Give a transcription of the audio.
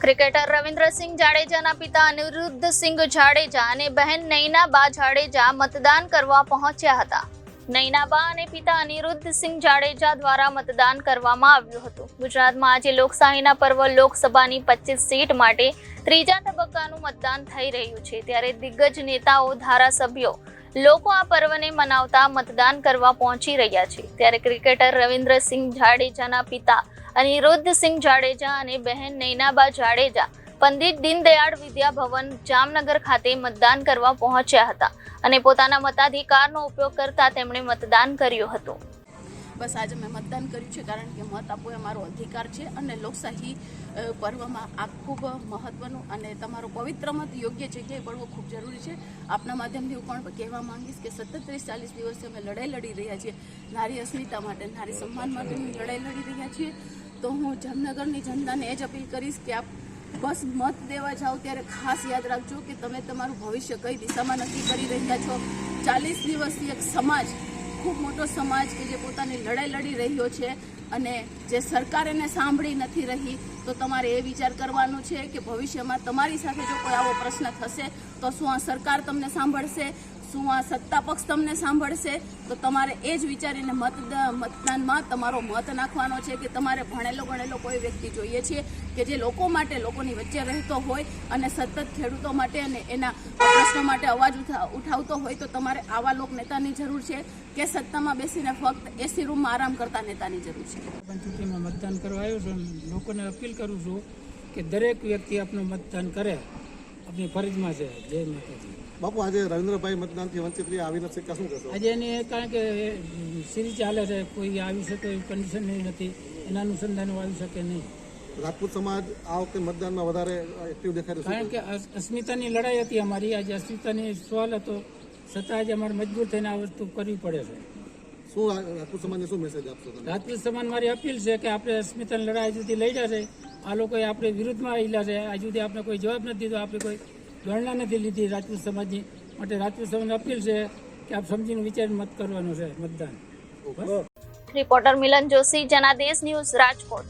Cricketer Ravindrasinh જાડેજાના પિતા અનિરુદ્ધસિંહ જાડેજા અને બહેન નયનાબા જાડેજા મતદાન કરવા પહોંચ્યા હતા. નયનાબા અને પિતા અનિરુદ્ધસિંહ જાડેજા દ્વારા મતદાન કરવામાં આવ્યું હતું. ગુજરાતમાં આજે લોકશાહીના પર્વ લોકસભાની 25 સીટ માટે ત્રીજા તબક્કાનું મતદાન થઈ રહ્યું છે. ત્યારે દિગ્ગજ નેતાઓ, ધારાસભ્યો, લોકો આ પર્વને મનાવતા મતદાન કરવા પહોંચી રહ્યા છે. ત્યારે ક્રિકેટર રવિન્દ્રસિંહ જાડેજાના પિતા અનિરુદ્ધસિંહ જાડેજા અને બહેન નયનાબા જાડેજા પંડિત દીનદયાળ વિદ્યા ભવન જામનગર ખાતે મતદાન કરવા પહોંચ્યા હતા અને પોતાના મતાધિકારનો ઉપયોગ કરતા તેમણે મતદાન કર્યું હતું. બસ આજે મેં મતદાન કર્યું છે કારણ કે મત આપવો એ મારો અધિકાર છે અને લોકશાહી પર્વમાં આ ખૂબ મહત્વનું અને તમારો પવિત્ર મત યોગ્ય જગ્યાએ પડવો ખૂબ જરૂરી છે. આપના માધ્યમથી હું પણ કહેવા માંગીશ કે સતત 30-40 દિવસથી અમે લડાઈ લડી રહ્યા છીએ. નારી અસ્મિતા માટે, નારી સન્માન માટેની લડાઈ લડી રહ્યા છીએ. તો હું જામનગરની જનતાને એ જ અપીલ કરીશ કે આપ બસ મત દેવા જાઓ ત્યારે ખાસ યાદ રાખજો કે તમે તમારું ભવિષ્ય કઈ દિશામાં નક્કી કરી રહ્યા છો. 40 દિવસથી એક સમાજ, ખૂબ મોટો સમાજ કે જે પોતાની લડાઈ લડી રહ્યો છે અને જે સરકાર એને સાંભળી નથી રહી, તો તમારે એ વિચાર કરવાનો છે કે ભવિષ્યમાં તમારી સાથે જો કોઈ આવો પ્રશ્ન થશે તો શું આ સરકાર તમને સાંભળશે, શું આ સત્તા પક્ષ તમને સાંભળશે? તો તમારે એ જ વિચારીને મતદાનમાં તમારો મત નાખવાનો છે કે તમારે ભણેલો ગણેલો કોઈ વ્યક્તિ જોઈએ છે કે જે લોકો માટે, લોકોની વચ્ચે રહેતો હોય અને સતત ખેડૂતો માટે અને એના પ્રશ્નો માટે અવાજ ઉઠાવતો હોય. તો તમારે આવા લોક નેતાની જરૂર છે કે સત્તામાં બેસીને ફક્ત એસી રૂમમાં આરામ કરતા નેતાની જરૂર છે. પંચાયતમાં મતદાન કરવા આવ્યો છું. લોકોને અપીલ કરું છું કે દરેક વ્યક્તિ આપનું મતદાન કરે, આપણી ફરજમાં છે. જય માતાજી. બાપુ, આજે રવિન્દ્રભાઈ મતદાનથી વંચિત રહ્યા, આવી નથી શક્યા, શું કહેશો? આજે એની કારણ કે સિરીઝ ચાલે છે, કોઈ આવી શકે એવી કન્ડિશન નથી, એના અનુસંધાનો આવી શકે નહીં. રાજપૂત સમાજ આ વખતે મતદાનમાં વધારે એક્ટિવ દેખાય છે કારણ કે અસ્મિતાની લડાઈ હતી અમારી. આજે અસ્મિતાની સવાલ હતો, છતાં આજે અમારે મજબૂર થઈને આ વસ્તુ કરવી પડે છે. શું રાજપૂત સમાજને શું મેસેજ આપશો તમે? રાજપૂત સમાજ મારી અપીલ છે કે આપણે અસ્મિતાની લડાઈ સુધી લઈ જશે. આ લોકોએ આપણે વિરુદ્ધમાં આવેલા છે, આ સુધી આપણે કોઈ જવાબ નથી દીધો, આપણે કોઈ ગણના નથી લીધી રાજપૂત સમાજની. માટે રાજપૂત સમાજની અપીલ છે કે આપ સમજીને વિચારીને મત કરવાનો છે, મતદાન. રિપોર્ટર મિલન જોશી, જનાદેશ ન્યૂઝ, રાજકોટ.